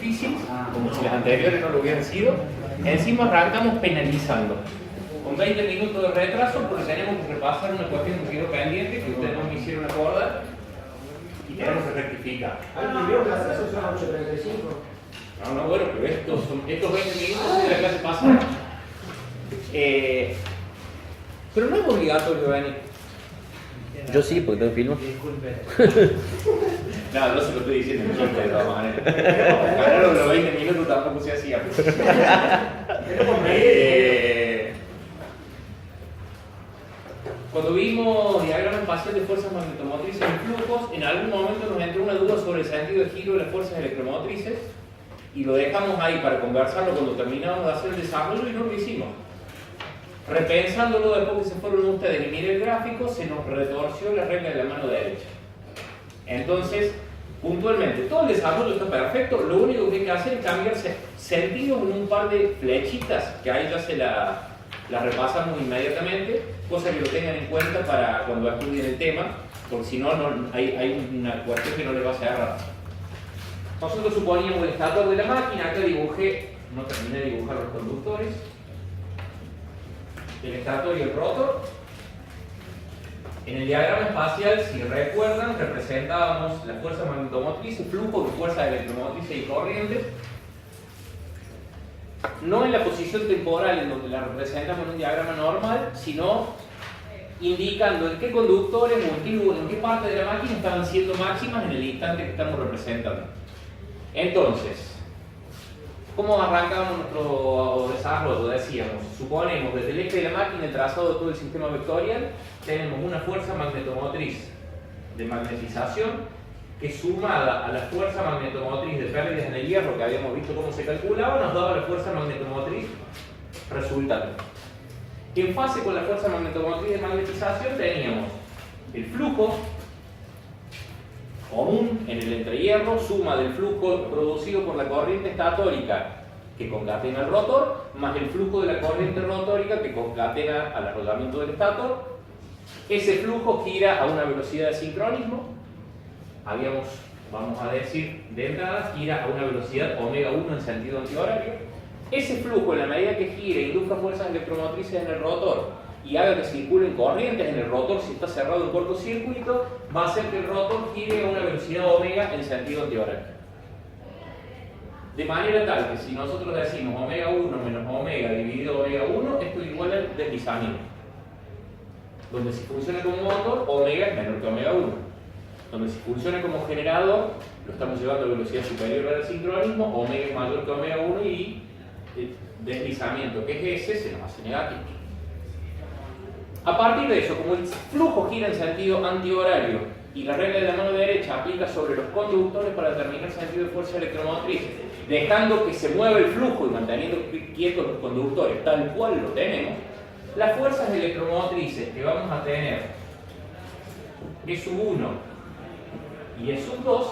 difícil, como si las anteriores no lo hubieran sido. Encima arrancamos penalizando con 20 minutos de retraso porque tenemos que repasar una cuestión que quedó pendiente, que ustedes no me hicieron acordar y tenemos que rectificar. No, bueno, pero estos 20 minutos de la clase pasada. Pero no es obligatorio venir. Yo sí, porque tengo filmo. No, no se lo estoy diciendo en chiste de todas maneras. Ganaron los 20 minutos, tampoco se hacía. Cuando vimos diagrama espacial de fuerzas magnetomotrices en flujos, en algún momento nos entró una duda sobre el sentido de giro de las fuerzas electromotrices y lo dejamos ahí para conversarlo cuando terminamos de hacer el desarrollo y no lo hicimos. Repensándolo después que se fueron ustedes y miren el gráfico, se nos retorció la regla de la mano derecha. Entonces, puntualmente, todo el desarrollo está perfecto, lo único que hay que hacer es cambiarse sentidos en un par de flechitas, que ahí ya se la repasamos inmediatamente, cosa que lo tengan en cuenta para cuando estudien el tema, porque si no, hay una cuestión que no le va a cerrar. Nosotros suponíamos el estator de la máquina, acá dibujé, no terminé de dibujar los conductores, el estator y el rotor. En el diagrama espacial, si recuerdan, representábamos la fuerza magnetomotriz, el flujo de fuerzas electromotrices y corrientes, no en la posición temporal en donde la representamos en un diagrama normal, sino indicando en qué conductores o en qué parte de la máquina estaban siendo máximas en el instante que estamos representando. Entonces, ¿cómo arrancamos nuestro desarrollo? Decíamos, suponemos desde el eje de la máquina, el trazado de todo el sistema vectorial, tenemos una fuerza magnetomotriz de magnetización que sumada a la fuerza magnetomotriz de pérdidas en el hierro, que habíamos visto cómo se calculaba, nos daba la fuerza magnetomotriz resultante. En fase con la fuerza magnetomotriz de magnetización teníamos el flujo común en el entrehierro, suma del flujo producido por la corriente estatórica que concatena el rotor, más el flujo de la corriente rotórica que concatena al arrollamiento del estator. Ese flujo gira a una velocidad de sincronismo, vamos a decir de entrada, gira a una velocidad omega 1 en sentido antihorario. Ese flujo, en la medida que gire, induzca fuerzas electromotrices en el rotor y haga que circulen corrientes en el rotor si está cerrado en cortocircuito, va a hacer que el rotor gire a una velocidad omega en sentido antihorario. De manera tal que si nosotros decimos omega 1 menos omega dividido omega 1, esto es igual al deslizamiento. Donde si funciona como motor, omega es menor que omega 1. Donde si funciona como generador, lo estamos llevando a velocidad superior al sincronismo, omega es mayor que omega 1 y el deslizamiento, que es ese, se nos hace negativo. A partir de eso, como el flujo gira en sentido antihorario y la regla de la mano derecha aplica sobre los conductores para determinar el sentido de fuerza electromotriz, dejando que se mueva el flujo y manteniendo quietos los conductores tal cual lo tenemos, las fuerzas electromotrices que vamos a tener E sub 1 y E sub 2,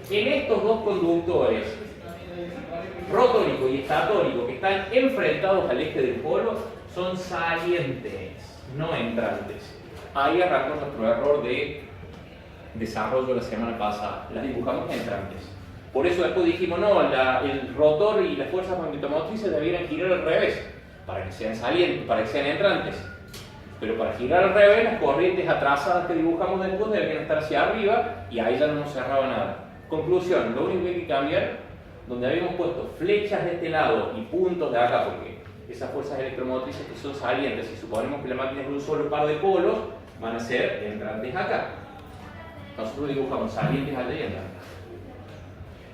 en estos dos conductores, rotórico y estatórico, que están enfrentados al eje del polo, son salientes, no entrantes. Ahí arrancó nuestro error de desarrollo la semana pasada, las dibujamos entrantes. Por eso después dijimos, no, el rotor y las fuerzas magnetomotrices debieran girar al revés, para que sean salientes, para que sean entrantes. Pero para girar al revés, las corrientes atrasadas que dibujamos después deberían estar hacia arriba y ahí ya no nos cerraba nada. Conclusión, lo único que hay que cambiar, donde habíamos puesto flechas de este lado y puntos de acá, porque esas fuerzas electromotrices que son salientes, si suponemos que la máquina es de un solo par de polos, van a ser entrantes acá. Nosotros dibujamos salientes allá y entrantes.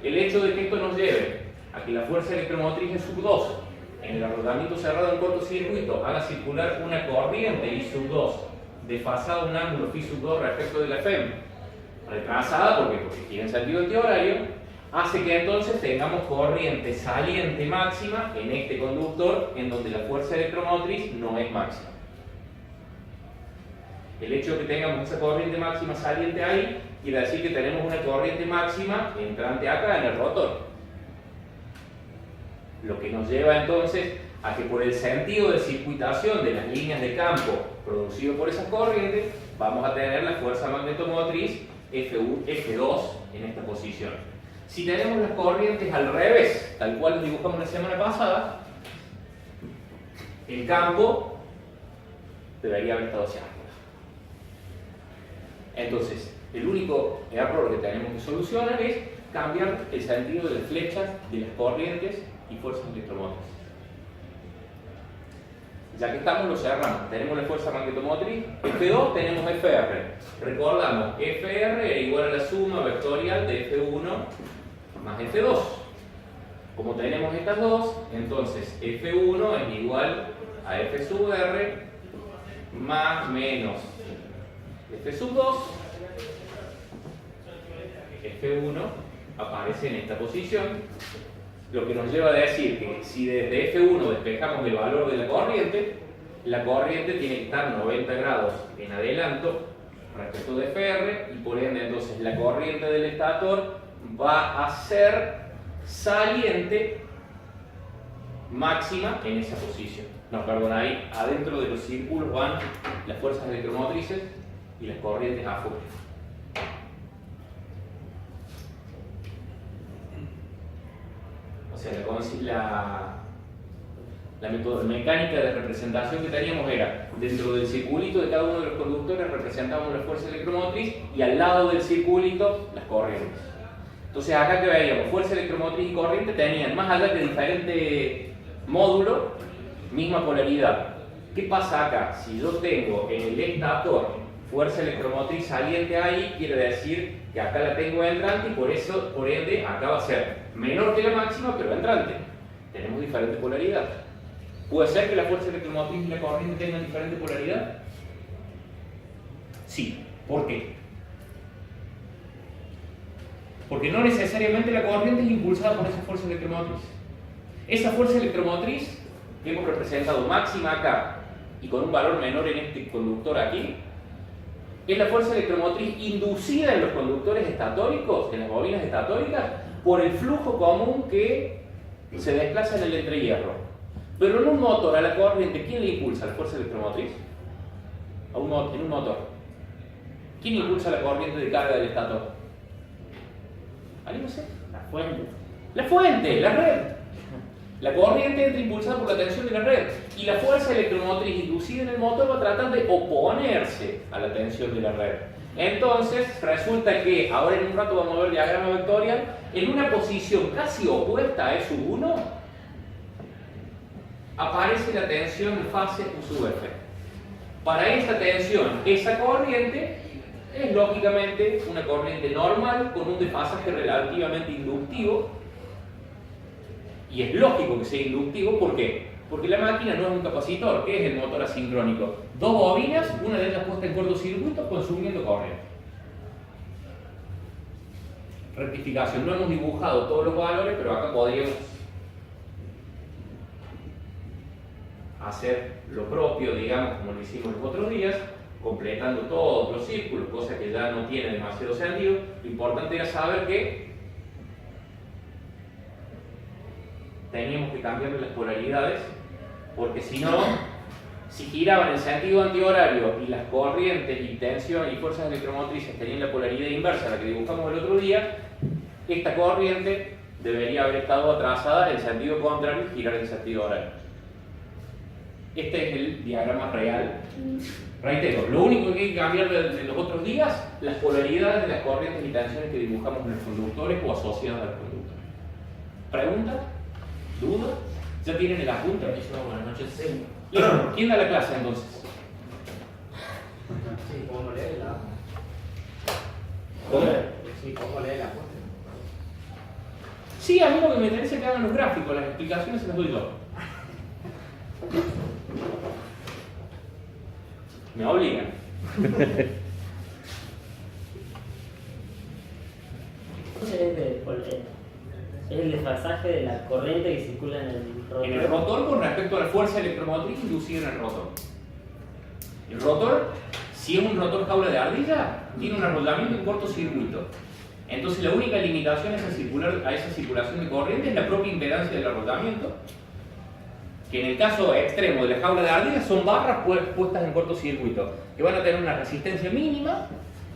El hecho de que esto nos lleve a que la fuerza electromotriz es sub 2 en el arrollamiento cerrado en cortocircuito haga circular una corriente I sub 2 desfasada un ángulo phi sub 2 respecto de la FEM, retrasada porque gira en sentido antihorario, hace que entonces tengamos corriente saliente máxima en este conductor en donde la fuerza electromotriz no es máxima. El hecho de que tengamos esa corriente máxima saliente ahí quiere decir que tenemos una corriente máxima entrante acá en el rotor. Lo que nos lleva entonces a que por el sentido de circuitación de las líneas de campo producido por esas corrientes, vamos a tener la fuerza magnetomotriz F2 en esta posición. Si tenemos las corrientes al revés, tal cual lo dibujamos la semana pasada, el campo debería haber estado hacia arriba. Entonces, el único error que tenemos que solucionar es cambiar el sentido de las flechas de las corrientes y fuerzas electromotrices. Ya que estamos, lo cerramos. Tenemos la fuerza magnetomotriz F2, tenemos FR. Recordamos, FR es igual a la suma vectorial de F1 más F2. Como tenemos estas dos, entonces F1 es igual a F sub R más menos F sub 2. F1 aparece en esta posición, lo que nos lleva a decir que si desde F1 despejamos el valor de la corriente tiene que estar 90 grados en adelanto respecto de FR, y por ende entonces la corriente del estator va a ser saliente máxima en esa posición. No, perdón, ahí adentro de los círculos van las fuerzas electromotrices y las corrientes afuera. O sea, la mecánica de representación que teníamos era, dentro del circulito de cada uno de los conductores representábamos la fuerza electromotriz y al lado del circulito las corrientes. Entonces acá que veíamos, fuerza electromotriz y corriente tenían, más allá de diferente módulo, misma polaridad. ¿Qué pasa acá? Si yo tengo en el estator fuerza electromotriz saliente ahí, quiere decir que acá la tengo entrante y por ende acá va a ser menor que la máxima pero entrante. Tenemos diferente polaridad. ¿Puede ser que la fuerza electromotriz y la corriente tengan diferente polaridad? Sí. ¿Por qué? Porque no necesariamente la corriente es impulsada por esa fuerza electromotriz. Esa fuerza electromotriz que hemos representado máxima acá y con un valor menor en este conductor aquí, es la fuerza electromotriz inducida en los conductores estatóricos, en las bobinas estatóricas, por el flujo común que se desplaza en el entrehierro. Pero en un motor, a la corriente, ¿quién le impulsa la fuerza electromotriz? En un motor. ¿Quién impulsa la corriente de carga del estator? ¿Alguien no sé? La fuente. La fuente, la red. La corriente entra impulsada por la tensión de la red y la fuerza electromotriz inducida en el motor va a tratar de oponerse a la tensión de la red. Entonces resulta que, ahora en un rato vamos a ver el diagrama vectorial, en una posición casi opuesta a S1 aparece la tensión de fase U sub F. Para esta tensión, esa corriente es lógicamente una corriente normal con un desfasaje relativamente inductivo. Y es lógico que sea inductivo, ¿por qué? Porque la máquina no es un capacitor, que es el motor asincrónico. Dos bobinas, una de ellas puesta en cortocircuito, consumiendo corriente. Rectificación, no hemos dibujado todos los valores, pero acá podríamos hacer lo propio, digamos, como lo hicimos los otros días, completando todos los círculos, cosa que ya no tiene demasiado sentido. Lo importante era saber que teníamos que cambiar las polaridades, porque si no, si giraban en sentido antihorario y las corrientes y tensión y fuerzas electromotrices tenían la polaridad inversa a la que dibujamos el otro día, esta corriente debería haber estado atrasada en sentido contrario y girar en sentido horario. Este es el diagrama real. Reitero, lo único que hay que cambiar de los otros días, las polaridades de las corrientes y tensiones que dibujamos en los conductores o asociadas a los conductores. ¿Pregunta? ¿Duda? ¿Ya tienen el apunte? Buenas noches. Sí. Listo. ¿Quién da la clase entonces? Sí, ¿cómo lee la? ¿Cómo? Sí, ¿cómo lee la? Sí, a mí lo que me interesa es que hagan los gráficos, las explicaciones se las doy yo. Me obligan. Es el desfasaje de la corriente que circula en el rotor. En el rotor con respecto a la fuerza electromotriz inducida en el rotor. El rotor, si es un rotor jaula de ardilla, tiene un arrollamiento en cortocircuito. Entonces la única limitación a esa circulación de corriente es la propia impedancia del arrollamiento, que en el caso extremo de la jaula de ardilla son barras puestas en cortocircuito, que van a tener una resistencia mínima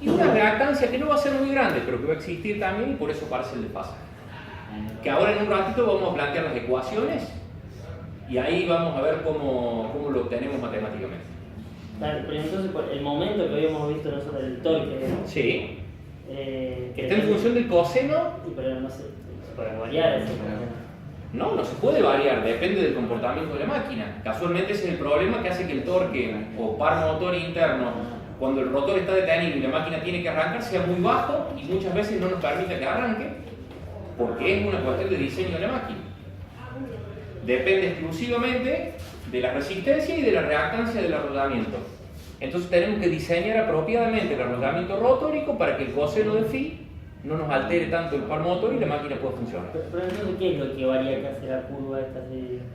y una reactancia que no va a ser muy grande, pero que va a existir también y por eso aparece el desfasaje. Que ahora en un ratito vamos a plantear las ecuaciones y ahí vamos a ver cómo lo obtenemos matemáticamente. Claro, pero entonces el momento que habíamos visto nosotros, el torque, Sí. que Está en función del coseno. pero no se puede variar ese No se puede variar, depende del comportamiento de la máquina. Casualmente ese es el problema que hace que el torque o par motor interno, cuando el rotor está detenido y la máquina tiene que arrancar, sea muy bajo y muchas veces no nos permite que arranque, porque es una cuestión de diseño de la máquina. Depende exclusivamente de la resistencia y de la reactancia del arrollamiento. Entonces tenemos que diseñar apropiadamente el arrollamiento rotórico para que el coseno de phi no nos altere tanto el par motor y la máquina pueda funcionar. Pero entonces, ¿qué es lo que varía que hace la curva esta?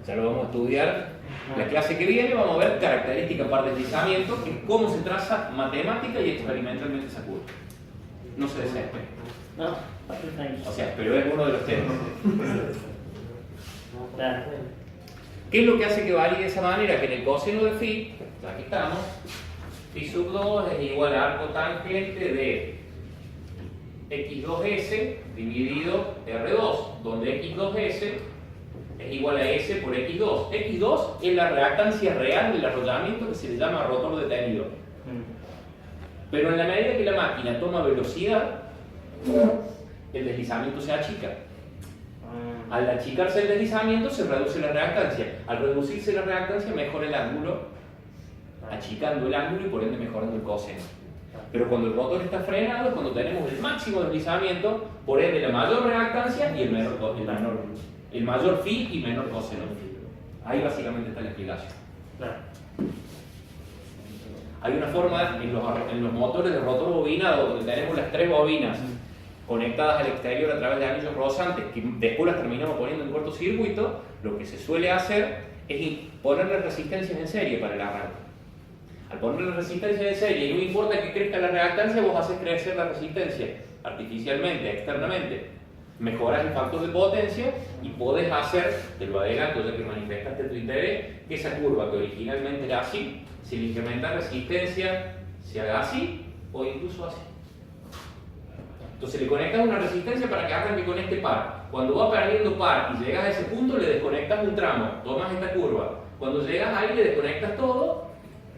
Ya lo vamos a estudiar. La clase que viene vamos a ver característica par deslizamiento, que es cómo se traza matemática y experimentalmente esa curva. No se desespere. No, está ahí. O sea, pero es uno de los temas. Claro. ¿Qué es lo que hace que varíe de esa manera? Que en el coseno de phi, aquí estamos, phi sub 2 es igual a arco tangente de x2s dividido r2, donde x2s es igual a s por x2. x2 es la reactancia real del arrollamiento que se le llama rotor detenido. Pero en la medida que la máquina toma velocidad, el deslizamiento se achica. Al achicarse el deslizamiento se reduce la reactancia. Al reducirse la reactancia mejora el ángulo, achicando el ángulo y por ende mejorando el coseno. Pero cuando el rotor está frenado es cuando tenemos el máximo deslizamiento, por ende la mayor reactancia y el mayor phi y menor coseno. Ahí básicamente está la explicación. Claro. Hay una forma en los motores de rotor bobinado donde tenemos las tres bobinas conectadas al exterior a través de anillos rozantes, que después las terminamos poniendo en cortocircuito. Lo que se suele hacer es ponerle resistencias en serie para el arranque. Al ponerle resistencias en serie, y no importa que crezca la reactancia, vos haces crecer la resistencia artificialmente, externamente. Mejorás el factor de potencia y podés hacer, te lo adelanto ya que manifestaste tu interés, que esa curva que originalmente era así, si le incrementa resistencia, se haga así o incluso así. Entonces le conectas una resistencia para que arranque con este par. Cuando va perdiendo par y llegas a ese punto, le desconectas un tramo, tomas esta curva. Cuando llegas ahí, le desconectas todo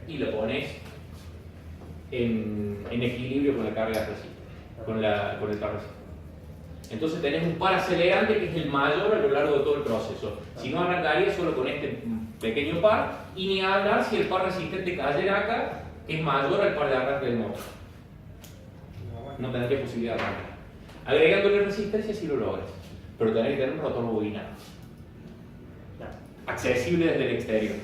y lo pones en equilibrio con la carga resistente, con el par resistente. Entonces tenés un par acelerante que es el mayor a lo largo de todo el proceso. Si no, arrancaría solo con este pequeño par y ni hablar si el par resistente cayera acá, que es mayor al par de arranque del motor. No tendría posibilidad de arrancar. Agregándole resistencia sí lo logras, pero tenés que tener un rotor bobinado, accesible desde el exterior.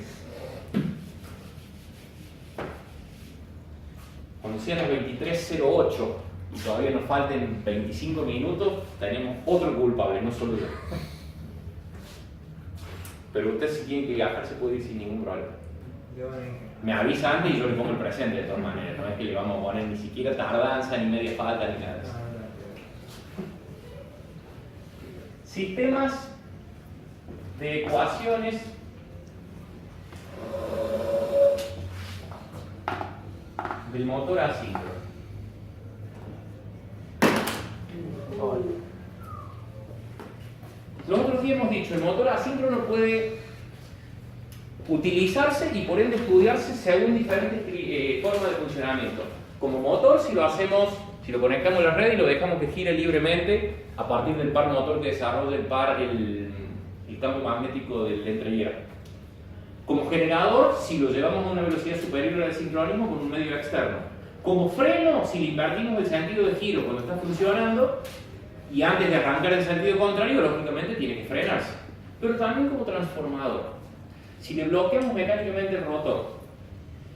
Cuando sean las 23:08 y todavía nos falten 25 minutos, tenemos otro culpable, no solo yo. Pero usted, si tiene que viajar, se puede ir sin ningún problema. Me avisa antes y yo le pongo el presente de todas maneras. No es que le vamos a poner ni siquiera tardanza, ni media falta, ni nada de eso. Sistemas de ecuaciones del motor asíncrono. Los otros días hemos dicho, el motor asíncrono puede utilizarse y por ende estudiarse según diferentes formas de funcionamiento. Como motor, si lo conectamos a la red y lo dejamos que gire libremente a partir del par motor que desarrolla el campo magnético del entrehierro. Como generador, si lo llevamos a una velocidad superior al sincronismo con un medio externo. Como freno, si le invertimos el sentido de giro cuando está funcionando y antes de arrancar en sentido contrario, lógicamente tiene que frenarse. Pero también como transformador. Si le bloqueamos mecánicamente el rotor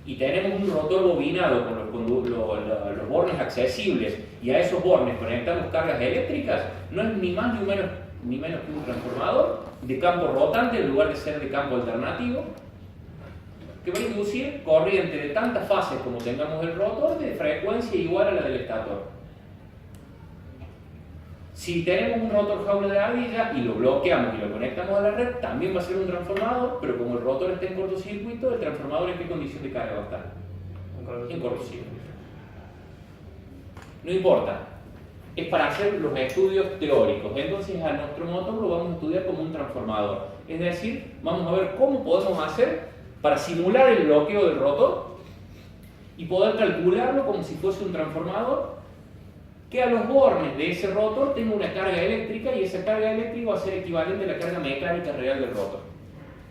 y tenemos un rotor bobinado con los bornes accesibles y a esos bornes conectamos cargas eléctricas, no es ni más ni menos que un transformador de campo rotante en lugar de ser de campo alternativo, que va a inducir corriente de tantas fases como tengamos el rotor de frecuencia igual a la del estator. Si tenemos un rotor jaula de ardilla y lo bloqueamos y lo conectamos a la red, también va a ser un transformador, pero como el rotor está en cortocircuito, ¿el transformador en qué condición de carga va a estar? En cortocircuito. No importa, es para hacer los estudios teóricos. Entonces a nuestro motor lo vamos a estudiar como un transformador. Es decir, vamos a ver cómo podemos hacer para simular el bloqueo del rotor y poder calcularlo como si fuese un transformador que a los bornes de ese rotor tenga una carga eléctrica y esa carga eléctrica va a ser equivalente a la carga mecánica real del rotor.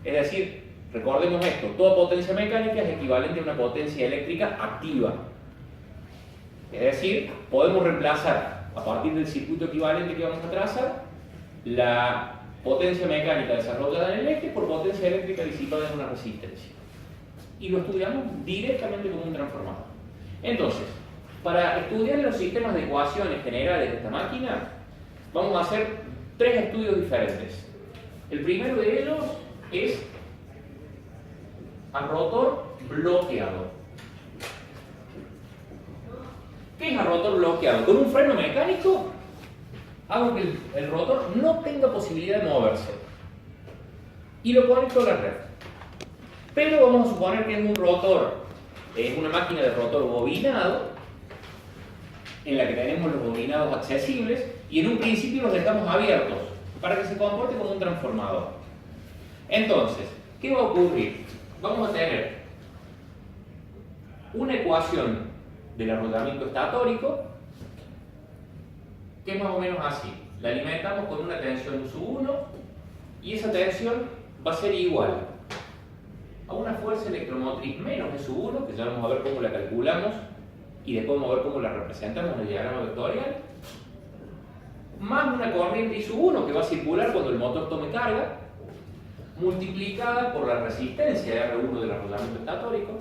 Es decir, recordemos esto, toda potencia mecánica es equivalente a una potencia eléctrica activa. Es decir, podemos reemplazar a partir del circuito equivalente que vamos a trazar la potencia mecánica desarrollada en el eje por potencia eléctrica disipada en una resistencia. Y lo estudiamos directamente como un transformador. Entonces, para estudiar los sistemas de ecuaciones generales de esta máquina, vamos a hacer 3 estudios diferentes. El primero de ellos es al rotor bloqueado. ¿Qué es al rotor bloqueado? Con un freno mecánico hago que el rotor no tenga posibilidad de moverse y lo conecto a la red. Pero vamos a suponer que es un rotor, es una máquina de rotor bobinado, en la que tenemos los bobinados accesibles y en un principio los dejamos abiertos para que se comporte como un transformador. Entonces, ¿qué va a ocurrir? Vamos a tener una ecuación del arrollamiento estatórico que es más o menos así. La alimentamos con una tensión U1 y esa tensión va a ser igual a una fuerza electromotriz menos S1, que ya vamos a ver cómo la calculamos y después vamos a ver cómo la representamos en el diagrama vectorial, más una corriente I1 que va a circular cuando el motor tome carga, multiplicada por la resistencia R1 del arrollamiento estatórico,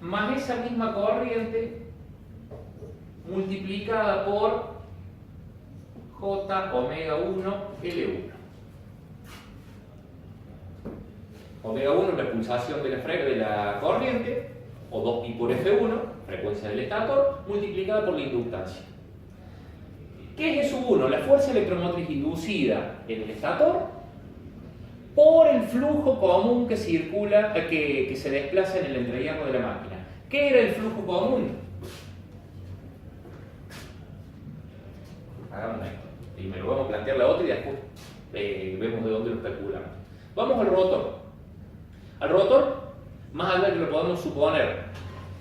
más esa misma corriente multiplicada por J omega 1 L1. Omega 1 es la pulsación de la corriente, o 2pi por F1, frecuencia del estator, multiplicada por la inductancia. ¿Qué es S1? La fuerza electromotriz inducida en el estator por el flujo común que circula, que se desplaza en el entrehierro de la máquina. ¿Qué era el flujo común? Hagamos esto. Primero vamos a plantear la otra y después vemos de dónde lo calculamos. Vamos al rotor. Al rotor, más allá que lo podemos suponer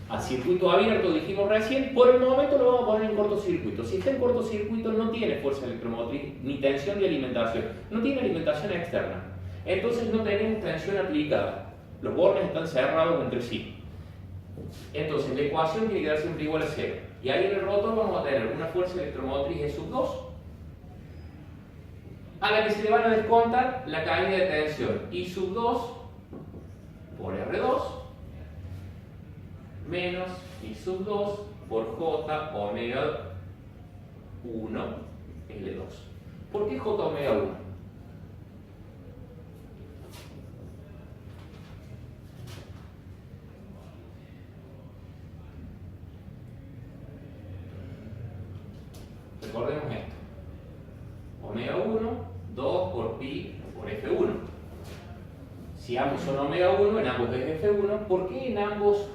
a circuito abierto, dijimos recién, por el momento lo vamos a poner en cortocircuito. Si está en cortocircuito no tiene fuerza electromotriz, ni tensión de alimentación, no tiene alimentación externa. Entonces no tenemos tensión aplicada. Los bornes están cerrados entre sí. Entonces la ecuación tiene que dar siempre igual a 0. Y ahí en el rotor vamos a tener una fuerza electromotriz E sub 2, a la que se le van a descontar la caída de tensión I sub 2 por R2 menos I sub 2 por J omega 1 L2. ¿Por qué J omega 1? Recordemos esto. Omega 1, 2 por pi por F1. Si ambos son omega 1, en ambos es F1, ¿por qué en ambos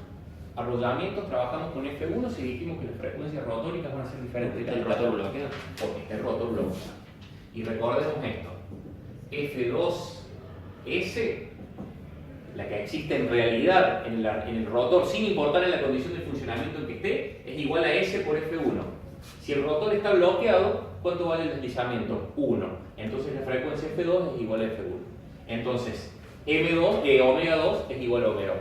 arrollamientos trabajamos con F1 si dijimos que las frecuencias rotóricas van a ser diferentes? ¿El rotor bloqueado? Porque está el rotor bloqueado. Y recordemos esto. F2S, la que existe en realidad en el rotor, sin importar en la condición de funcionamiento en que esté, es igual a S por F1. Si el rotor está bloqueado, ¿cuánto vale el deslizamiento? 1. Entonces la frecuencia F2 es igual a F1. Entonces, omega 2 es igual a omega 1.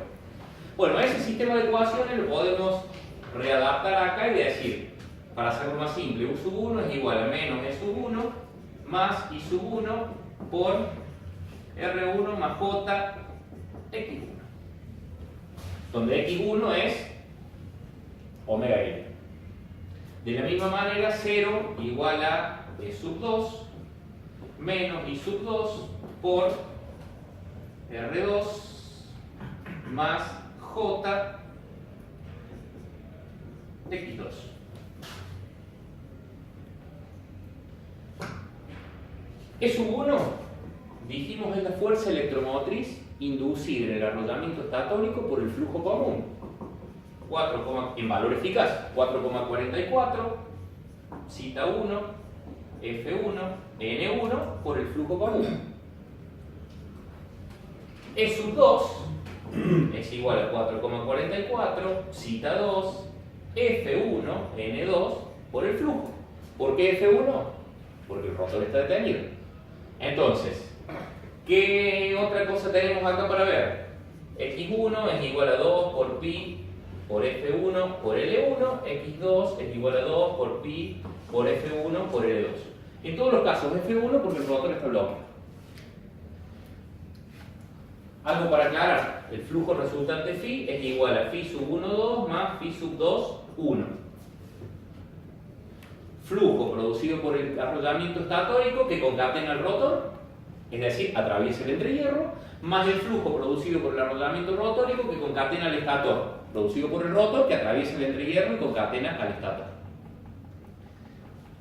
Bueno, ese sistema de ecuaciones lo podemos readaptar acá y decir, para hacerlo más simple, U sub 1 es igual a menos E sub 1 más I sub 1 por R1 más J X1. Donde X1 es omega L. De la misma manera, 0 igual a E sub 2 menos I sub 2 por R2 más J X2. E sub 1, dijimos, es la fuerza electromotriz inducida en el arrollamiento estatórico por el flujo común. En valor eficaz, 4,44 cita 1, F1, N1 por el flujo común. E sub 2 es igual a 4,44, cita 2, F1, N2 por el flujo. ¿Por qué F1? Porque el rotor está detenido. Entonces, ¿qué otra cosa tenemos acá para ver? X1 es igual a 2 por pi por F1 por L1, X2 es igual a 2 por pi por F1 por L2. En todos los casos F1 porque el rotor está bloqueado. Algo para aclarar, el flujo resultante phi es igual a phi sub 1, 2 más phi sub 2, 1. Flujo producido por el arrollamiento estatórico que concatena el rotor, es decir, atraviesa el entrehierro, más el flujo producido por el arrollamiento rotórico que concatena al estator, producido por el rotor que atraviesa el entrehierro y concatena al estator.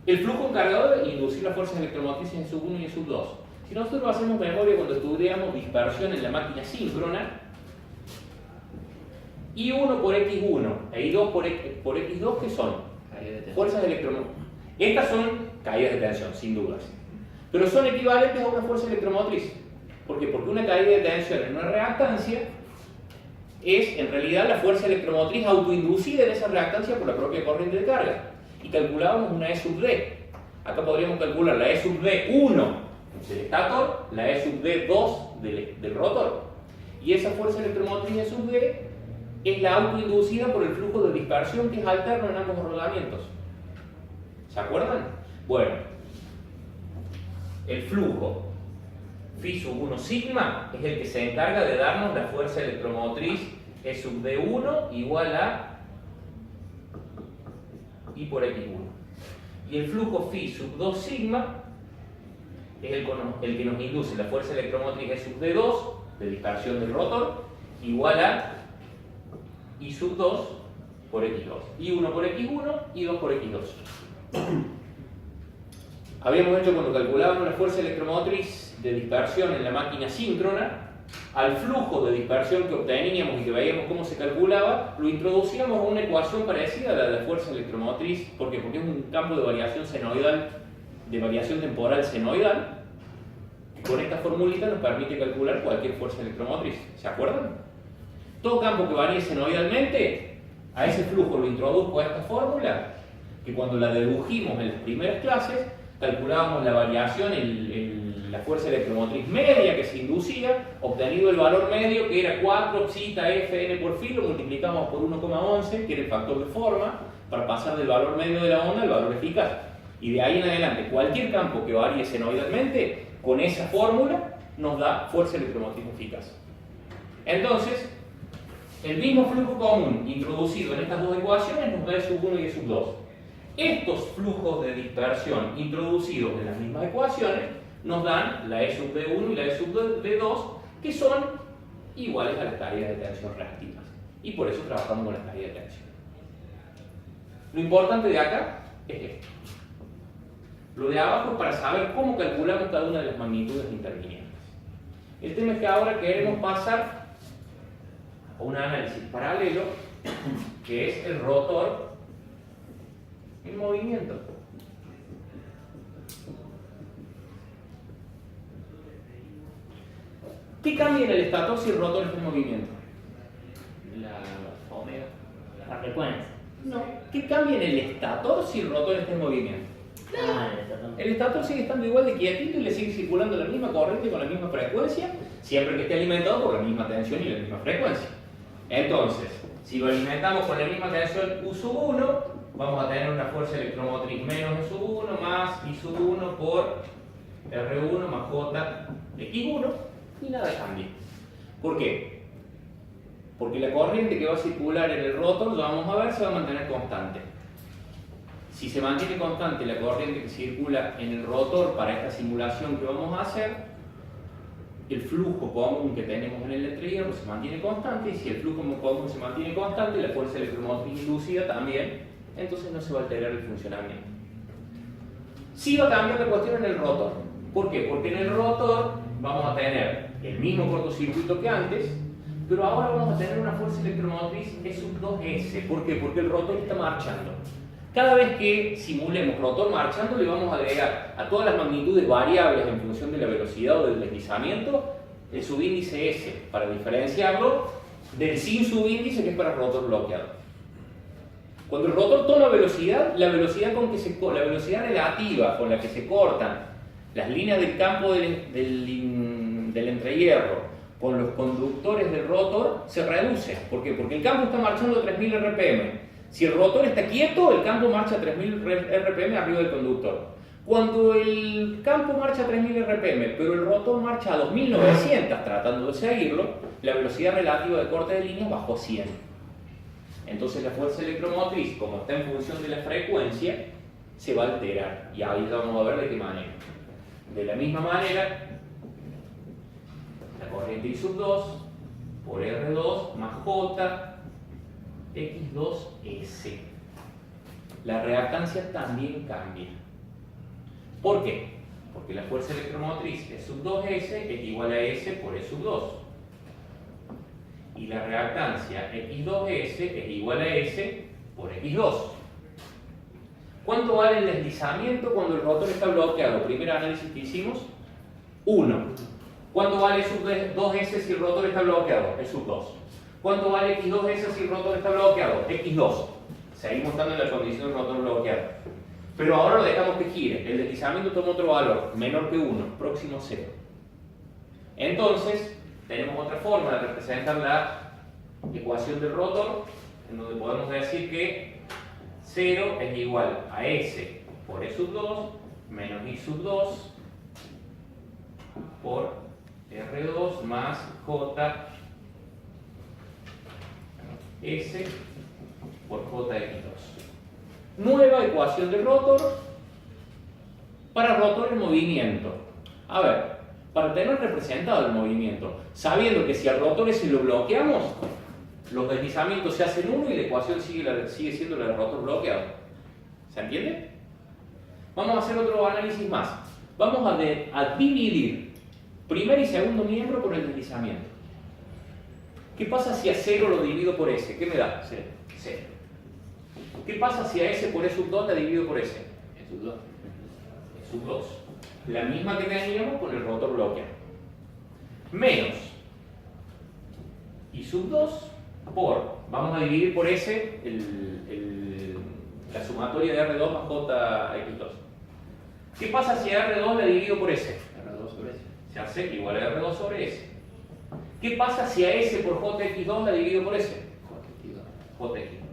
El flujo encargado de inducir las fuerzas electromotrices en sub 1 y en sub 2. Si nosotros hacemos memoria cuando estudiamos dispersión en la máquina síncrona, I1 por X1 e I2 por X2, ¿qué son? Fuerzas electromotrices. Estas son caídas de tensión, sin dudas. Pero son equivalentes a una fuerza electromotriz. ¿Por qué? Porque una caída de tensión en una reactancia es en realidad la fuerza electromotriz autoinducida en esa reactancia por la propia corriente de carga. Y calculábamos una E sub D. Acá podríamos calcular la E sub D1 del estator, la E sub D2 del rotor. Y esa fuerza electromotriz E sub D es la autoinducida por el flujo de dispersión que es alterno en ambos rodamientos. ¿Se acuerdan? Bueno, el flujo phi sub 1 sigma es el que se encarga de darnos la fuerza electromotriz E sub D1 igual a I por X1. Y el flujo phi sub 2 sigma es el que nos induce la fuerza electromotriz E sub D2 de dispersión del rotor igual a I sub 2 por X2. I1 por X1, I2 por X2. Habíamos hecho cuando calculábamos la fuerza electromotriz de dispersión en la máquina síncrona, al flujo de dispersión que obteníamos y que veíamos cómo se calculaba, lo introducíamos a una ecuación parecida a la de la fuerza electromotriz. ¿Por qué? Porque es un campo de variación senoidal, de variación temporal senoidal. Con esta formulita nos permite calcular cualquier fuerza electromotriz. ¿Se acuerdan? Todo campo que varíe senoidalmente, a ese flujo lo introduzco a esta fórmula, que cuando la dedujimos en las primeras clases, calculábamos la variación, la fuerza electromotriz media que se inducía, obtenido el valor medio que era 4 zeta Fn por phi, lo multiplicamos por 1,11, que era el factor de forma, para pasar del valor medio de la onda al valor eficaz. Y de ahí en adelante, cualquier campo que varíe senoidalmente, con esa fórmula nos da fuerza electromotriz eficaz. Entonces, el mismo flujo común introducido en estas dos ecuaciones nos da E sub 1 y E sub 2. Estos flujos de dispersión introducidos en las mismas ecuaciones nos dan la E sub D1 y la E sub D2, que son iguales a las caídas de tensión reactivas. Y por eso trabajamos con las caídas de tensión. Lo importante de acá es esto. Lo de abajo es para saber cómo calculamos cada una de las magnitudes intervinientes. El tema es que ahora queremos pasar a un análisis paralelo, que es el rotor en movimiento. ¿Qué cambia en el estator si el rotor está en movimiento? La omega, la frecuencia. No. ¿Qué cambia en el estator si el rotor está en movimiento? Ah, el estator. El estator sigue estando igual de quietito y le sigue circulando la misma corriente con la misma frecuencia, siempre que esté alimentado por la misma tensión y la misma frecuencia. Entonces, si lo alimentamos con la misma tensión U sub 1, vamos a tener una fuerza electromotriz menos E sub 1 más I sub 1 por R1 más J X1 y nada cambia. ¿Por qué? Porque la corriente que va a circular en el rotor, lo vamos a ver, se va a mantener constante. Si se mantiene constante la corriente que circula en el rotor para esta simulación que vamos a hacer, el flujo común que tenemos en el entrehierro se mantiene constante, y si el flujo común se mantiene constante, la fuerza electromotriz inducida también, entonces no se va a alterar el funcionamiento. Sí va a cambiar la cuestión en el rotor. ¿Por qué? Porque en el rotor vamos a tener el mismo cortocircuito que antes, pero ahora vamos a tener una fuerza electromotriz E sub 2S. ¿Por qué? Porque el rotor está marchando. Cada vez que simulemos rotor marchando, le vamos a agregar a todas las magnitudes variables en función de la velocidad o del deslizamiento el subíndice S para diferenciarlo del sin subíndice, que es para rotor bloqueado. Cuando el rotor toma velocidad, la velocidad relativa con la que se cortan las líneas del campo del entrehierro con los conductores del rotor se reduce. ¿Por qué? Porque el campo está marchando a 3000 RPM. Si el rotor está quieto, el campo marcha a 3000 RPM arriba del conductor. Cuando el campo marcha a 3000 RPM, pero el rotor marcha a 2900 tratando de seguirlo, la velocidad relativa de corte de líneas bajó a 100. Entonces la fuerza electromotriz, como está en función de la frecuencia, se va a alterar. Y ahí vamos a ver de qué manera. De la misma manera, la corriente I sub 2 por R2 más J X2S. La reactancia también cambia. ¿Por qué? Porque la fuerza electromotriz E sub 2S es igual a S por E sub 2. Y la reactancia X2S es igual a S por X2. ¿Cuánto vale el deslizamiento cuando el rotor está bloqueado? Primer análisis que hicimos, 1. ¿Cuánto vale E sub 2S si el rotor está bloqueado? E sub 2. ¿Cuánto vale X2S si el rotor está bloqueado? X2. Seguimos estando en la condición del rotor bloqueado. Pero ahora lo dejamos que gire. El deslizamiento toma otro valor, menor que 1, próximo a 0. Entonces, tenemos otra forma de representar la ecuación del rotor, en donde podemos decir que 0 es igual a S por E sub 2 menos I sub 2 por R2 más J S por JX2. Nueva ecuación del rotor para rotor en movimiento. A ver, para tener representado el movimiento, sabiendo que si al rotor ese lo bloqueamos, los deslizamientos se hacen 1 y la ecuación sigue siendo la del rotor bloqueado. ¿Se entiende? Vamos a hacer otro análisis más. Vamos a dividir primer y segundo miembro por el deslizamiento. ¿Qué pasa si a 0 lo divido por S? ¿Qué me da? 0. ¿Qué pasa si a S por E sub 2 la divido por S? E sub 2. E sub 2. La misma que teníamos con el rotor bloqueado. Menos I sub 2 por, vamos a dividir por S la sumatoria de R2 más JX2. ¿Qué pasa si a R2 la divido por S? R2 sobre S. Se hace igual a R2 sobre S. ¿Qué pasa si a S por JX2 la divido por S? JX2.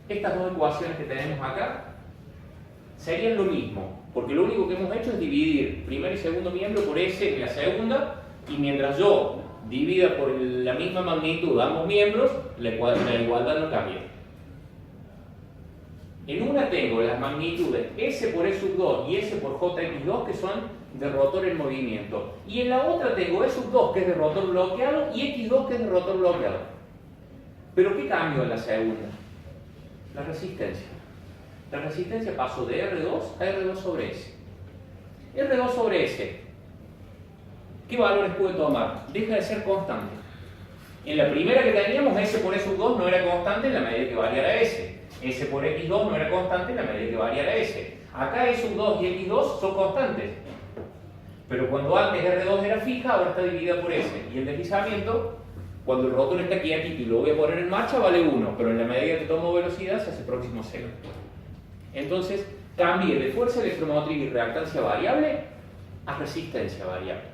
Estas dos ecuaciones que tenemos acá serían lo mismo, porque lo único que hemos hecho es dividir primer y segundo miembro por S en la segunda, y mientras yo divida por la misma magnitud ambos miembros, la igualdad no cambia. En una tengo las magnitudes S por E sub 2 y S por JX2, que son de rotor en movimiento, y en la otra tengo E sub 2, que es de rotor bloqueado, y X2, que es de rotor bloqueado. ¿Pero qué cambio en la segunda? La resistencia. La resistencia pasó de R2 a R2 sobre S. R2 sobre S, ¿qué valores puede tomar? Deja de ser constante. En la primera que teníamos, S por E sub 2 no era constante en la medida que variara S. S por X2 no era constante en la medida que variara S. Acá E sub 2 y X2 son constantes. Pero cuando antes R2 era fija, ahora está dividida por S. Y el deslizamiento, cuando el rotor está quietito y lo voy a poner en marcha, vale 1. Pero en la medida que tomo velocidad, se hace próximo a 0. Entonces, cambié de fuerza electromotriz y reactancia variable a resistencia variable.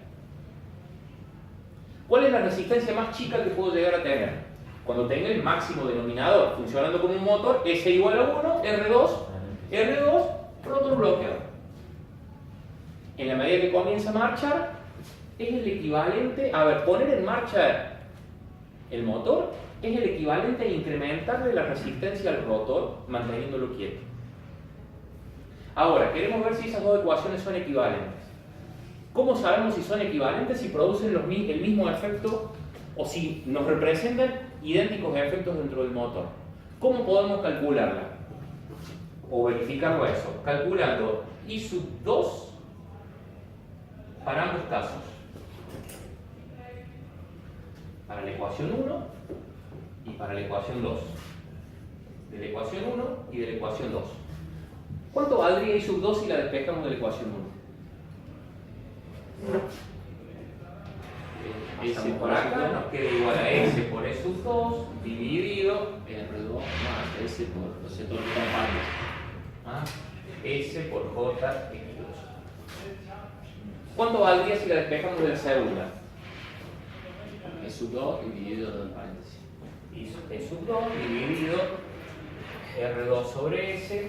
¿Cuál es la resistencia más chica que puedo llegar a tener? Cuando tenga el máximo denominador funcionando como un motor, S igual a 1, R2, rotor bloqueado. En la medida que comienza a marchar, es el equivalente, poner en marcha el motor es el equivalente a incrementarle la resistencia al rotor manteniéndolo quieto. Ahora, queremos ver si esas dos ecuaciones son equivalentes. ¿Cómo sabemos si son equivalentes? Si producen el mismo efecto o si nos representan idénticos efectos dentro del motor. ¿Cómo podemos calcularla? O verificarlo eso. Calculando I sub 2 para ambos casos. Para la ecuación 1 y para la ecuación 2. De la ecuación 1 y de la ecuación 2. ¿Cuánto valdría I sub 2 si la despejamos de la ecuación 1? S por acá nos queda igual a S por E sub 2 dividido R2 más S por sector comparto más S por J X2. ¿Cuánto valdría si la despejamos de la segunda? E sub 2 dividido en paréntesis. E sub 2 dividido R2 sobre S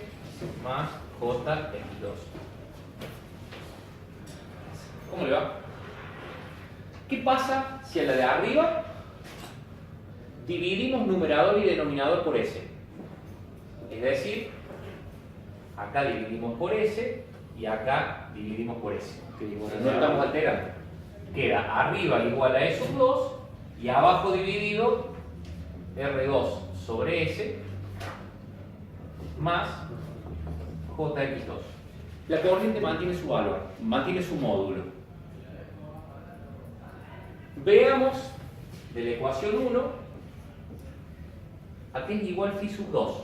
más J X2. ¿Cómo le va? ¿Qué pasa si a la de arriba dividimos numerador y denominador por S? Es decir, acá dividimos por S y acá dividimos por S. No estamos alterando. Queda arriba igual a E sub 2 y abajo dividido R2 sobre S más JX2. La corriente mantiene su valor, mantiene su módulo. Veamos de la ecuación 1 a que es igual phi sub 2.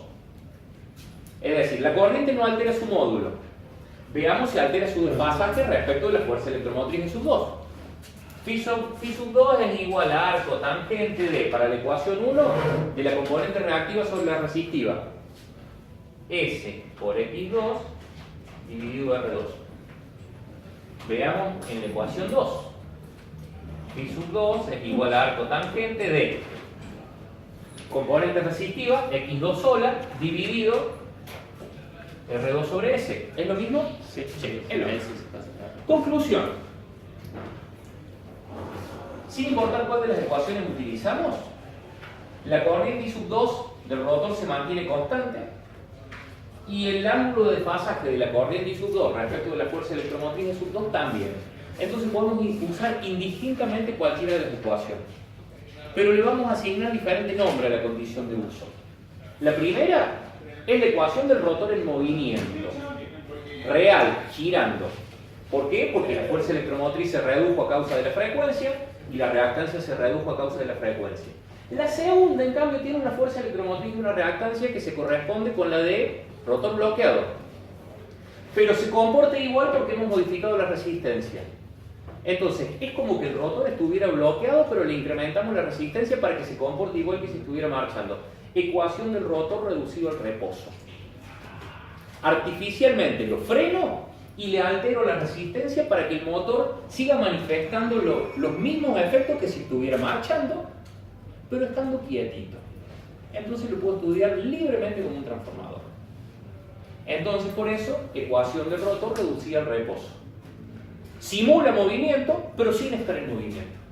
Es decir, la corriente no altera su módulo. Veamos si altera su desfasaje respecto de la fuerza electromotriz en sub 2. Phi sub 2 es igual a arco tangente de, para la ecuación 1, de la componente reactiva sobre la resistiva. S por X2 dividido R2. Veamos en la ecuación 2. Phi sub 2 es igual a arco tangente de componente resistiva, X2 sola, dividido R2 sobre S. ¿Es lo mismo? Sí, es lo mismo. S se pasa. Conclusión. Sin importar cuál de las ecuaciones utilizamos, la corriente I sub 2 del rotor se mantiene constante y el ángulo de desfasaje de la corriente I sub 2 respecto de la fuerza electromotriz I sub 2 también. Entonces podemos usar indistintamente cualquiera de las ecuaciones. Pero le vamos a asignar diferente nombre a la condición de uso. La primera es la ecuación del rotor en movimiento. Real, girando. ¿Por qué? Porque la fuerza electromotriz se redujo a causa de la frecuencia y la reactancia se redujo a causa de la frecuencia. La segunda, en cambio, tiene una fuerza electromotriz y una reactancia que se corresponde con la de rotor bloqueado. Pero se comporta igual porque hemos modificado la resistencia. Entonces, es como que el rotor estuviera bloqueado, pero le incrementamos la resistencia para que se comporte igual que si estuviera marchando. Ecuación del rotor reducido al reposo. Artificialmente lo freno y le altero la resistencia para que el motor siga manifestando los mismos efectos que si estuviera marchando, pero estando quietito. Entonces lo puedo estudiar libremente como un transformador. Entonces, por eso, ecuación del rotor reducida al reposo. Simula movimiento, pero sin estar en movimiento.